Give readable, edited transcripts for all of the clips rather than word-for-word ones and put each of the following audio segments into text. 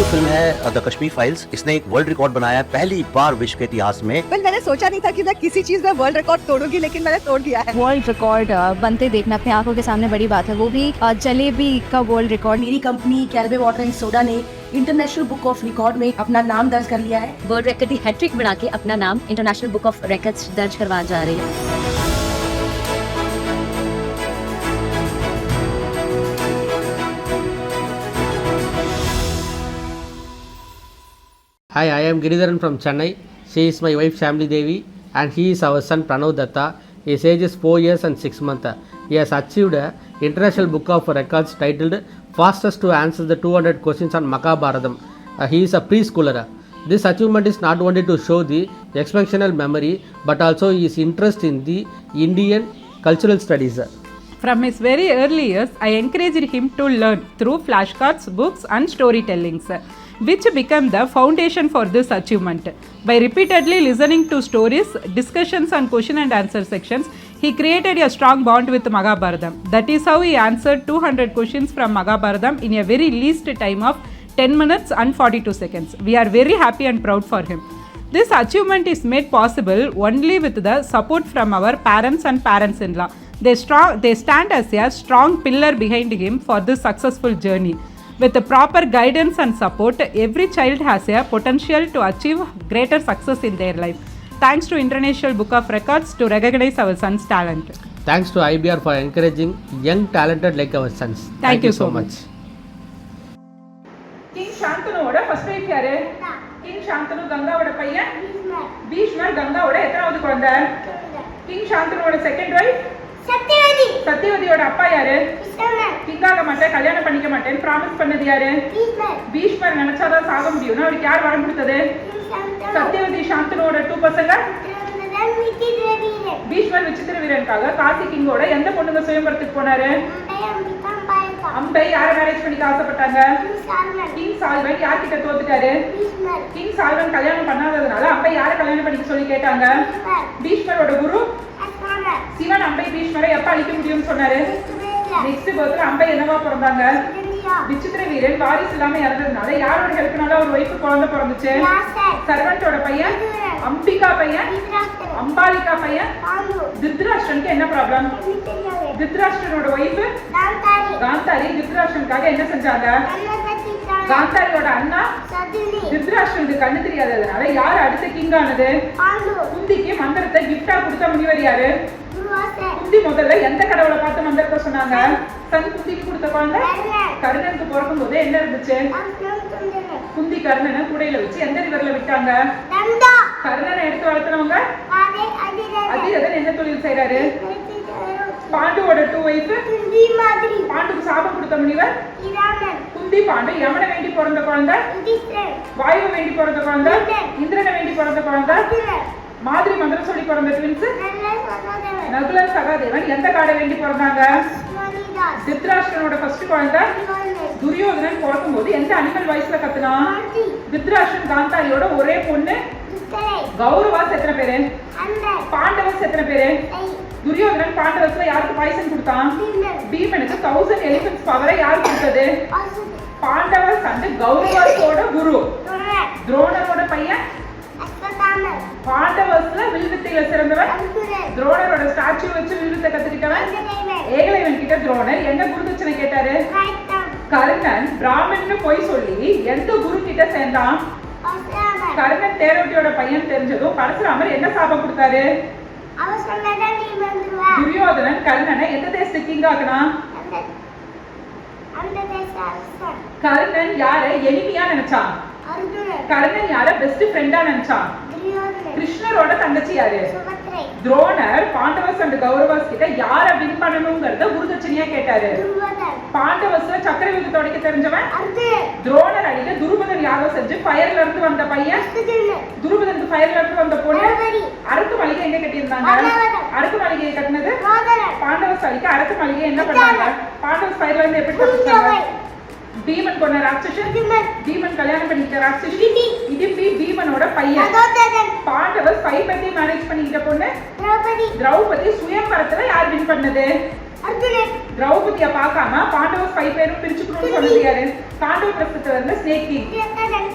जो फिल्म है the Kashmir files, इसने एक वर्ल्ड रिकॉर्ड बनाया है पहली बार विश्व के इतिहास में। मैंने सोचा नहीं था कि मैं किसी चीज में वर्ल्ड रिकॉर्ड तोड़ूंगी, लेकिन मैंने तोड़ दिया है। वर्ल्ड रिकॉर्ड बनते देखना अपने आंखों के सामने बड़ी बात है, वो भी जलेबी का वर्ल्ड रिकॉर्ड। मेरी कंपनी कैरबे वाटर एंड सोडा ने इंटरनेशनल बुक ऑफ रिकॉर्ड में अपना नाम दर्ज कर लिया है। वर्ल्ड रिकॉर्ड की हैट्रिक बना के अपना नाम इंटरनेशनल बुक ऑफ रिकॉर्ड्स दर्ज करवा जा रही है। Hi, I am Giridharan from Chennai. She is my wife Shamli Devi and he is our son Pranav Datta. His age is 4 years and 6 months. He has achieved a International Book of Records titled Fastest to Answer the 200 Questions on Mahabharatam. He is a preschooler. This achievement is not only to show the exceptional memory but also his interest in the Indian cultural studies. From his very early years, I encouraged him to learn through flashcards, books and storytellings, which became the foundation for this achievement. By repeatedly listening to stories, discussions and question and answer sections, he created a strong bond with Mahabharatam. That is how he answered 200 questions from Mahabharatam in a very least time of 10 minutes and 42 seconds. We are very happy and proud for him. This achievement is made possible only with the support from our parents and parents-in-law. They stand as a strong pillar behind him for this successful journey. With the proper guidance and support, every child has a potential to achieve greater success in their life. Thanks to International Book of Records to recognize our son's talent. Thanks to IBR for encouraging young talented like our sons. Thank you so much. King Shantanu first wife யாரு? King Shantanu கங்காவோட பையன் பீஷ்மர் கங்காவோட எத்தனாவது குழந்தை? King Shantanu second wife சத்தியவதியோட அப்பா யாரு? கிங்காக மாட்டேன், கல்யாணம் பண்ணிக்க மாட்டேன்னு ப்ராமிஸ் பண்ணது யாரு? பீஷ்மர் நினைச்சாதான் சாக முடியும்னு அவருக்கு யார் வரம் கொடுத்தது? சத்தியவதி சாந்தனுவோட 2 பசங்க பீஷ்மர் விசித்திர வீரனுக்காக காசி கிங்கோட எந்த பொண்ணுங்க சுயம்பரத்துக்கு போனாரு? அம்பை யாரை மேரேஜ் பண்ணிக்க ஆசைப்பட்டாங்க? கிங் சால்வன் யார்கிட்ட தோத்துட்டாரு? கிங் சால்வன் கல்யாணம் பண்ணாததுனால அம்பை யாரை கல்யாணம் பண்ணிக்க சொல்லி கேட்டாங்க? பீஷ்மரோட குரு சிவன் அம்பை பீஷ்மரை எப்ப அழிக்க முடியும்னு சொன்னாரு? நெக்ஸ்ட் பர்த்ல அம்பை என்னவா பிறந்தாங்க? விசித்திர வீரன் வாரிசு இல்லாம இறந்ததுனால யாரோட ஹெல்ப்னால ஒரு ஒய்ஃபு குழந்தை பிறந்துச்சு? சர்வன்டோட பையன் அம்பிகா பையன் அம்பாலிகா பையன் திருதராஷ்டிரனுக்கு என்ன ப்ராப்ளம்? திருதராஷ்டிரனோட ஒய்ஃபு காந்தாரி திருதராஷ்டிரனுக்காக என்ன செஞ்சாங்க? காந்தாரியோட அண்ணா திருதராஷ்டிரனுக்கு கண்ணு தெரியாததுனால யார் அடுத்த கிங் ஆனது? குந்திக்கு மந்திரத்தை கிஃப்டா கொடுத்த முனிவர் யாரு? குந்தி முதல்ல எந்த கடவுளை பார்த்து மந்திரத்தை சொன்னாங்க? சன் குந்திக்கு கொடுத்த குழந்தை கர்ணனுக்கு பிறக்கும் போது என்ன இருந்துச்சு? குந்தி கர்ணனை கூடையில வச்சு எந்த ரிவர்ல விட்டாங்க? கர்ணனை எடுத்து வளர்த்தனவங்க அதிரதன் என்ன தொழில் செய்யறாரு? பாண்டுவோட 2 வைஃப் பாண்டுக்கு சாபம் கொடுத்த முனிவர் குந்தி பாண்டு யமனை வேண்டி பிறந்த குழந்தை வாயுவை வேண்டி பிறந்த குழந்தை இந்திரனை வேண்டி பிறந்த குழந்தை மாதிரி மந்திரம் சொல்லி பிறந்த ட்வின்ஸ் நகுலன் சகாதேவன் எந்த காடை வேண்டி பிறந்தாங்க? திருதராஷ்டிரனோட ஃபர்ஸ்ட் குழந்தை துரியோதனன் பிறக்கும் போது எந்த அனிமல் வாய்ஸ்ல கத்துனா? திருதராஷ்டிரன் காந்தாரியோட ஒரே பொண்ணு கௌரவாஸ் எத்தனை பேரு? பாண்டவஸ் எத்தனை பேரு? துரியோதனன் பாண்டவஸ்ல யாருக்கு பாய்சன் கொடுத்தான்? பீமனுக்கு 1000 எலிபென்ட்ஸ் பவரை யார் கொடுத்தது? பாண்டவஸ் அண்ட் கௌரவாஸோட குரு துரோணரோட பையன் பாண்டவஸ்ல வில்வித்தையில சிறந்தவன் துரோணரோட ஸ்டாச்சு வச்சு வில்வித்தை கத்துக்கிட்டவன் ஏகலைவன் கிட்ட துரோணர் என்ன குருதட்சணை கேட்டாரு? கர்ணன் பிராமணன்னு போய் சொல்லி எந்த குரு கிட்ட சேர்ந்தான்? கர்ணன் தேரோட்டியோட பையன் தெரிஞ்சதும் பரசுராமர் என்ன சாபம் கொடுத்தாரு? துரியோதனன் கர்ணனை எந்த தேசத்துக்கு கிங் ஆக்குனா? கர்ணன் யார எனிமியா நினைச்சான்? கர்ணன் யார பெஸ்ட் ஃப்ரெண்டா நினைச்சான்? கிருஷ்ணரோட தங்கச்சி யாரு? துரோணர் பாண்டவஸ் அண்ட் கௌரவாஸ் கிட்ட யார வின் பண்ணணும்ங்கறத குருதட்சணையா கேட்டாரு. பாண்டவஸ்ல சக்கரவியூகத்தை உடைக்க தெரிஞ்சவன் துரோணர் அடிக்க துருபதன் யாகம் செஞ்சு ஃபயர்ல இருந்து வந்த பையன் துருபதனுக்கு ஃபயர்ல இருந்து வந்த பொண்ணு அரக்கு மளிகை எங்க கட்டியிருந்தாங்க? அரக்கு மளிகையை கட்டினது பாண்டவஸ் அடிக்க அரக்கு மளிகை என்ன பண்ணாங்க? பாண்டவஸ் ஃபயர்ல இருந்து எப்படி தப்பிச்சாங்க? பீமன் கொண்ட ராட்சசன் பீமன் கல்யாணம் பண்ணிக்கிட்ட ராட்சசி இடிம்பி பீமனோட பையன் பாண்டவஸ் 5 பத்தி மேனேஜ் பண்ணிக்கிட்ட பொண்ணு திரௌபதி சுயம்பரத்துல யார் வின் பண்ணது? அர்ஜுனன். திரௌபதிய பார்க்காம பாண்டவஸ் 5 பேரும் பிரிச்சுக்கணும்னு சொன்னது யாரு? பாண்டவ பிரஸ்தத்துல இருந்த ஸ்னேக் கிங். துரியோதனன்.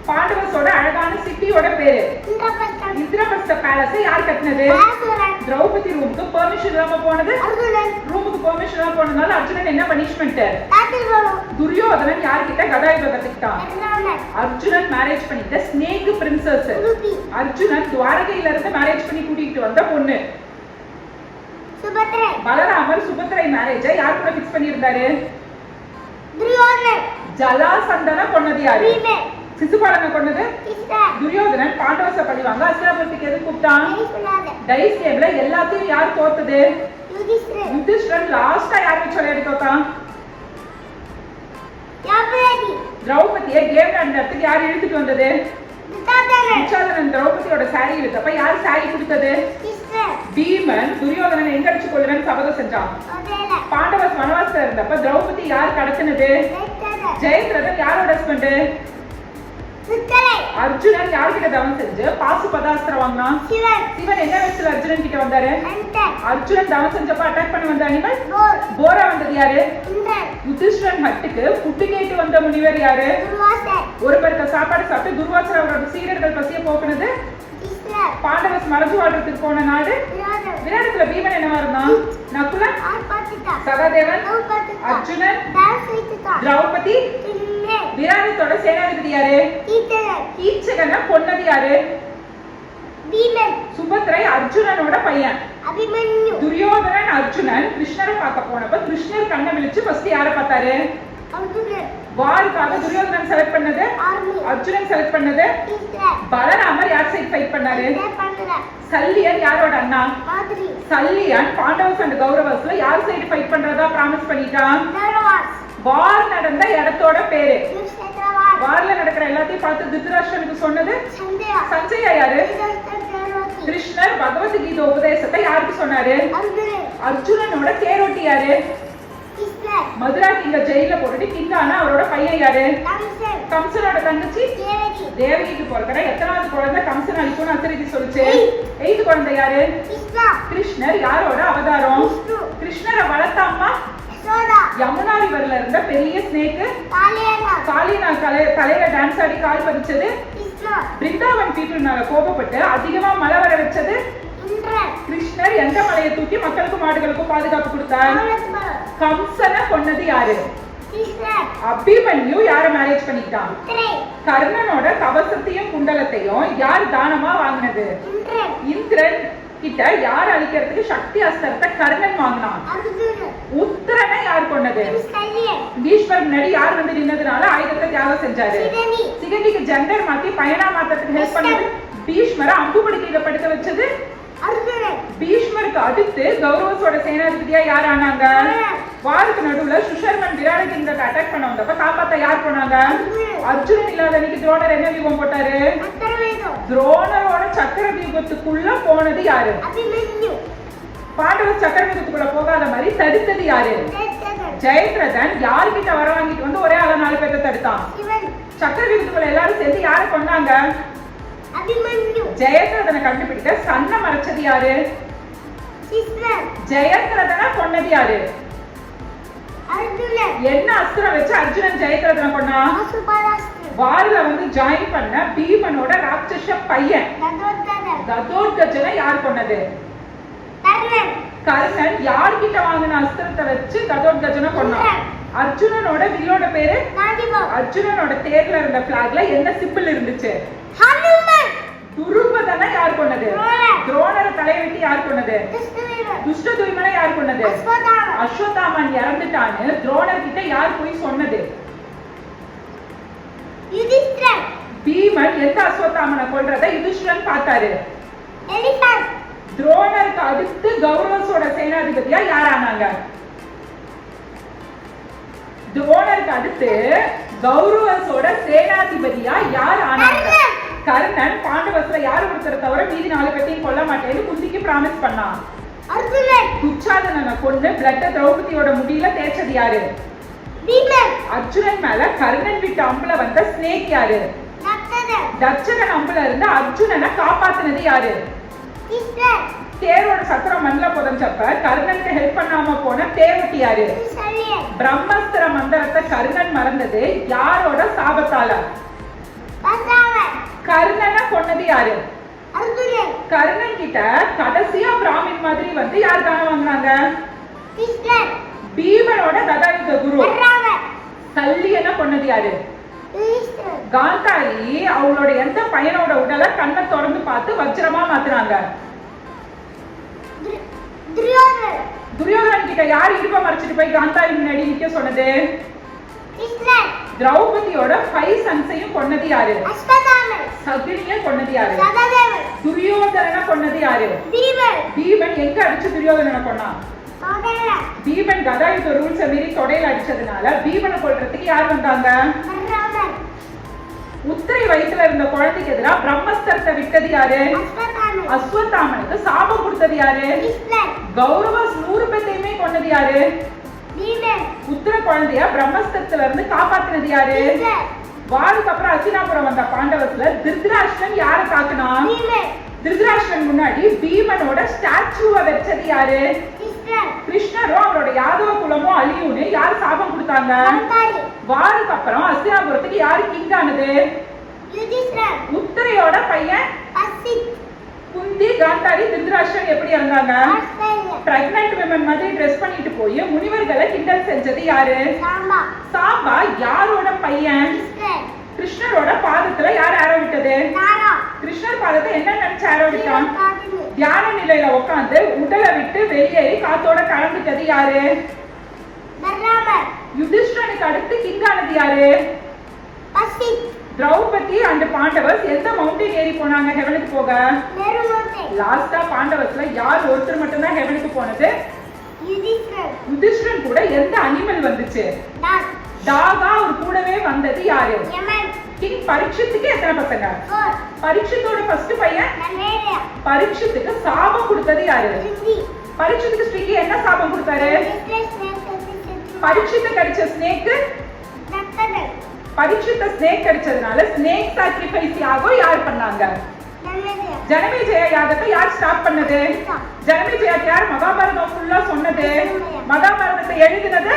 பாண்டவஸோட அழகான சிட்டியோட பேரு இந்திரபிரஸ்தம். இந்திரபிரஸ்த பேலஸ் யார் கட்டினது? பராசுரன். திரௌபதி ரூமுக்கு பெர்மிஷன் இல்லாம போனது. அர்ஜுனன். ரூமுக்கு பெர்மிஷன் இல்லாம போனதால அர்ஜுனன் என்ன பனிஷ்மென்ட்? காட்டில் போனோம். துரியோதனன் யார்கிட்ட கதாயுதம் கத்துக்கிட்டான்? ராவணன். அர்ஜுனன் மேரேஜ் பண்ணிட்ட ஸ்னேக் பிரின்சஸ். உலுபி. அர்ஜுனன் துவாரகையில இருந்து மேரேஜ் பண்ணி கூட்டிட்டு வந்த பொண்ணு. சுபத்ரை. பலராமர் சுபத்ரை மேரேஜை யார் கூட ஃபிக்ஸ் பண்ணியிருந்தாரு? துரியோதனன். ஜலாசந்தன கொன்னது யாரு? பீமன். சிசுபாலனை கொன்னது கிருஷ்ணன். துரியோதனன் பாண்டவஸ பழிவாங்க அஸ்தினாபுரத்துக்கு எது கூப்பிட்டான்? கைசுலாதன். டைஸ் கேம்ல எல்லாத்தையும் யார் தோத்தது? யுதிஷ்டிரன். யுதிஷ்டிரன் லாஸ்டா யார் வச்சு விளையாடி தோத்தான்? யாபரதி. திரௌபதியை கேம் நடத்துறதுக்கு யார் இழுத்துட்டு வந்தது? துரியோதனன். துச்சாதனன் திரௌபதியோட சாரி இழுத்தப்ப யார் சாரி கொடுத்தது? கிருஷ்ணன். பீமன் துரியோதனன் எங்க அடிச்சு கொள்ளுவேன்னு சபதம் செஞ்சான். அதேல. பாண்டவஸ் வனவாசத்துல இருந்தப்ப திரௌபதி யார் கடத்தினது? ஜெயத்ரதன். ஜெயத்ரதன் யாரோட ஹஸ்பண்ட்? சுத்தலை. அர்ஜுனன் யார்கிட்ட தவம் செஞ்சு பாசுபதாஸ்திரம் வாங்கினான்? சிவன். சிவன் என்ன வயசுல அர்ஜுனன் கிட்ட வந்தாரு? அந்தன். அர்ஜுனன் தவம் செஞ்சப்ப அட்டாக் பண்ணி வந்த அனிமல் போர். போரா வந்தது யாரு? இந்திரன். யுதிஷ்டிரன் ஹட்டுக்கு புட்டு கேட்டு வந்த முனிவர் யாரு? துர்வாசன். ஒரு பேருக்கு சாப்பாடு சாப்பிட்டு துர்வாசர் அவரோட சீடர்கள் பசிய போக்குனது. கிருஷ்ணன். பாண்டவஸ் மறைஞ்சு வாழ்றதுக்கு போன நாடு விராதன். விராடத்துல பீமன் என்னவா இருந்தான்? நகுலன், ஆர்ப்பாத்திதா. சகாதேவன், நௌபத்திதா. அர்ஜுனன், தாசைத்திதா. திரௌபதி. திண்ணே. விராடத்தோட சேனாதிபதி யாரு? கீர்த்தனன். கீச்சகனை கொன்னது யாரு? பீமன். சுபத்ரை அர்ஜுனனோட பையன். அபிமன்யு. துரியோதனன் அர்ஜுனன் கிருஷ்ணரை பார்க்க போனப்ப கிருஷ்ணர் கண்ணை விழிச்சு ஃபர்ஸ்ட் யாரை பார்த்தாரு? அர்ஜுனன். வாருக்காக துரியோதனன் செலக்ட் பண்ணது, ஆர்மி. அர்ஜுனன் செலக்ட் பண்ணது. கிருஷ்ணன். பலராமர் யார் சைட் ஃபைட் பண்ணாரு? பண்ற. சல்லியன் யாரோட அண்ணா? மாதிரி. சல்லியன் பாண்டவஸ் அண்ட் கௌரவஸ்ல யார் சைடு ஃபைட் பண்றதா பிராமிஸ் பண்ணிட்டான்? நரவாஸ். வார் நடந்த இடத்தோட பேரு. யுஷேத்ரவாஸ். வார்ல நடக்கிற எல்லாத்தையும் பார்த்து திருதராஷ்டிரனுக்கு சொன்னது சந்தயா. சஞ்சயா யாரு? தேரோட்டி. கிருஷ்ணர் பகவத்கீதை உபதேசத்தை யாருக்கு சொன்னாரு? அர்ஜுனன். அர்ஜுனனோட தேரோட்டி யாரு? கிருஷ்ணன். மதுரா கிங்க ஜெயில போட்டுட்டு கிங்கான அவரோட பையன் யாரு? கம்சன். கம்சனோட தங்கச்சி தேவகி. தேவகிக்கு பிறக்கிற எத்தனாவது குழந்தை கம்சன் அழிக்கும்னு அசரிதி சொல்லுச்சு? 8th குழந்தை யாரு? கிருஷ்ணா. கிருஷ்ணர் யாரோட அவதாரம்? விஷ்ணு. கிருஷ்ணரை வளர்த்த அம்மா யசோதா. யமுனா ரிவர்ல இருந்த பெரிய ஸ்னேக் காளியனா. காளினா தலையில டான்ஸ் ஆடி கால் பதிச்சது. கிருஷ்ணா. பிருந்தாவன் பீப்புள்னால கோபப்பட்டு அதிகமா மழை வர வச்சது. இந்திரன். கிருஷ்ணர் எந்த மலையை தூக்கி மக்களுக்கும் மாடுகளுக்கும் பாதுகாப்பு கொடுத்தார்? காமராஜ்புரம். கம்சனை கொன்னது யாரு? கிருஷ்ணன். அபிமன்யு யார மேரேஜ் பண்ணிட்டான்? திரை. கர்ணனோட கவசத்தையும் குண்டலத்தையும் யார் தானமா வாங்கினது? இந்திரன். இந்திரன் கிட்ட யார் அழிக்கிறதுக்கு சக்தி அஸ்திரத்தை கர்ணன் வாங்கினான்? அர்ஜுனன். உத்தரனை யார் கொன்னது? சல்லியன். பீஷ்மர் முன்னாடி யார் வந்து நின்னதுனால ஆயுதத்தை தியாகம் செஞ்சாரு? சிதனி. சிகண்டிக்கு ஜெண்டர் மாத்தி பயனா மாத்தத்துக்கு ஹெல்ப் பண்ணது. பீஷ்மரை அம்பு படுக்கையில படுக்க வச்சது. அர்ஜுனன். பீஷ்மருக்கு அடுத்து கௌரவஸோட சேனாதிபதியா யார் ஆனாங்க? வாருக்கு நடுவுல சுஷர்மன் விராட கிங்கத்தை அட்டாக் பண்ண வந்தப்ப காப்பாத்த யார் போனாங்க? அர்ஜுனன் இல்லாத அன்னைக்கு துரோணர் என்ன வியூகம் போட்டாரு? அத்தரவேதம். துரோணரோட சக்கர வியூகத்துக்குள்ள போனது யாரு? அபிமன்யு. பாண்டவர் சக்கர வியூகத்துக்குள்ள போகாத மாதிரி தடுத்தது யாரு? ஜெயத்ரதன். ஜெயத்ரதன் யார்கிட்ட வர வாங்கிட்டு வந்து ஒரே ஆள 4 பேர்த்த தடுத்தான்? சிவன். சக்கர வியூகத்துக்குள்ள எல்லாரும் சேர்ந்து யாரை கொண்டாங்க? அபிமன்யு. ஜெயத்ரதனை கண்டுபிடிக்க சன்ன மறைச்சது யாரு? கிருஷ்ணன். ஜெயத்ரதனை கொன்னது யாரு? அர்ஜுனன். என்ன அஸ்திரம் வச்சு அர்ஜுனன் ஜெயத்ரதனை கொன்னா? பாசுபதாஸ்திரம். வார்ல வந்து ஜாயின் பண்ண பீமனோட ராட்சச பையன் ததோத்ததன். கதோத்கஜனை யார் கொன்னது? கர்ணன். கர்ணன் யார்கிட்ட வாங்கின அஸ்திரத்தை வச்சு கதோத்கஜனை கொன்னான்? அர்ஜுனனோட வில்லோட பேரு? நாதிபம். அர்ஜுனனோட தேர்ல இருந்த பிளாக்ல என்ன சிம்பிள் இருந்துச்சு? ஹனுமன். துருபதனை யார் கொன்னது? துரோணர். துரோணரை தலைவெட்டி யார் கொன்னது? கிருஷ்ணவீரன். துஷ்டதுய்மனை யார் கொன்னது? அஸ்வத்தாமன். அஸ்வத்தாமன் இறந்துட்டான்னு துரோணர் கிட்ட யார் போய் சொன்னது? யுதிஷ்டிரன். பீமன் எந்த அஸ்வத்தாமனை கொல்றத யுதிஷ்டிரன் பார்த்தாரு. எலிஃபண்ட். துரோணருக்கு அடுத்து கௌரவஸோட சேனாதிபதியா யார் ஆனாங்க? துரோணருக்கு அடுத்து கௌரவஸோட சேனாதிபதியா யார் ஆனாங்க? கர்ணன் பாண்டவஸ்ல யார் ஒருத்தரை தவிர மீதி 4 பேரையும் கொல்ல மாட்டேன்னு குந்திக்கு பிராமிஸ் பண்ணான். அர்ஜுனன். துச்சாதனனை கொண்டு பிளட்ட திரௌபதியோட முடியில தேய்ச்சது யாரு? பீமன். அர்ஜுனன் மேல கர்ணன் விட்டு அம்புல வந்த ஸ்னேக் யாரு? நக்ததன். தட்சகன் அம்புல இருந்து அர்ஜுனனை காப்பாத்துனது யாரு? கிருஷ்ணன். தேரோட சக்கரம் மண்ணில் புதஞ்சப்ப கர்ணனுக்கு ஹெல்ப் பண்ணாம போன தேவட்டி யாரு? பிரம்மஸ்திர மந்திரத்தை கர்ணன் மறந்தது யாரோட சாபத்தால? கர்ணனை கொன்னது யாரு? கர்ணன் கிட்ட கடைசியா பிராமின் மாதிரி வந்து யார் தானம் வாங்கினாங்க? பீமனோட கதாயுத குரு. சல்லியனை கொன்னது யாரு? காந்தாரி அவளோட எந்த பையனோட உடலை கண்ணை திறந்து பார்த்து வஜ்ரமா மாத்துறாங்க? துரியோதனன் கிட்ட யார் இடுப்ப மறைச்சிட்டு போய் காந்தாரி முன்னாடி நிக்க சொன்னது? திரௌபதியோட 5 சன்ஸையும் கொன்னது யாரு? சகுனிய கொன்னது யாரு? துரியோதனனை கொன்னது யாரு? பீமன் எங்க அடிச்சு துரியோதனனை கொன்னான்? பீமன் கதாயுத ரூல்ஸ் மீறி தொடையில அடிச்சதுனால பீமனை கொல்றதுக்கு யார் வந்தாங்க? உத்திரை வயிற்றுல இருந்த குழந்தைக்கு எதிராக பிரம்மஸ்திரத்தை விட்டது யாரு? அஸ்வத்தாமனுக்கு சாபம் கொடுத்தது யாரு? கௌரவஸ் 100 பேத்தையுமே கொன்னது யாரு? உத்திர குழந்தைய பிரம்மஸ்திரத்துல இருந்து காப்பாத்தினது யாரு? வாருக்கு அப்புறம் அஸ்தினாபுரம் வந்த பாண்டவத்துல திருதராஷ்டிரன் யார தாக்குனா? திருதராஷ்டிரன் முன்னாடி பீமனோட ஸ்டாச்சுவை வச்சது யாரு? கிருஷ்ணரும் அவரோட யாதவ குலமும் அழியும்னு யாரு சாபம் கொடுத்தாங்க? வாருக்கு அப்புறம் அஸ்தினாபுரத்துக்கு யாரு கிங் ஆனது? உத்திரையோட பையன் குந்தி, காந்தாரி, திருதராஷ்டிரன் எப்படி இருந்தாங்க? பிரெக்னன்ட் விமன் மாதிரி ட்ரெஸ் பண்ணிட்டு போய் முனிவர்களை கிண்டல் செஞ்சது யாரு? சாம்பா யாரோட பையன்? கிருஷ்ணரோட பாதத்துல யார் ஆரோ விட்டது? கிருஷ்ணர் பாதத்தை என்ன நினைச்சு ஆரோ விட்டான்? தியான நிலையில உட்கார்ந்து உடலை விட்டு வெளியேறி காத்தோட கலந்துட்டது யாரு? யுதிஷ்டனுக்கு அடுத்து கிங் ஆனது யாரு? திரௌபதி அண்ட் பாண்டவர்ஸ் எந்த மவுண்டன் ஏறி போனாங்க ஹெவனுக்கு போக? லாஸ்டா பாண்டவர்ஸ்ல யார் ஒருத்தர் மட்டும் தான் ஹெவனுக்கு போனது? யுதிஷ்டன் கூட எந்த அனிமல் வந்துச்சு? டாகா ஒரு கூடவே வந்தது யாரு? கிங் பரீட்சித்துக்கு எத்தனை பசங்க? பரீட்சித்தோட ஃபர்ஸ்ட் பையன். பரீட்சித்துக்கு சாபம் கொடுத்தது யாரு? பரீட்சித்துக்கு ஸ்ரீ என்ன சாபம் கொடுத்தாரு? பரீட்சித்து கடிச்ச ஸ்னேக். பரீட்சித்த ஸ்னேக் கடிச்சதுனால ஸ்னேக் சாக்ரிஃபைஸ் யாகம் யார் பண்ணாங்க? ஜனமேஜய யாகத்தை யார் ஸ்டார்ட் பண்ணது? ஜனமேஜயா யார் மகாபாரதம் ஃபுல்லா சொன்னது? மகாபாரதத்தை எழுதினது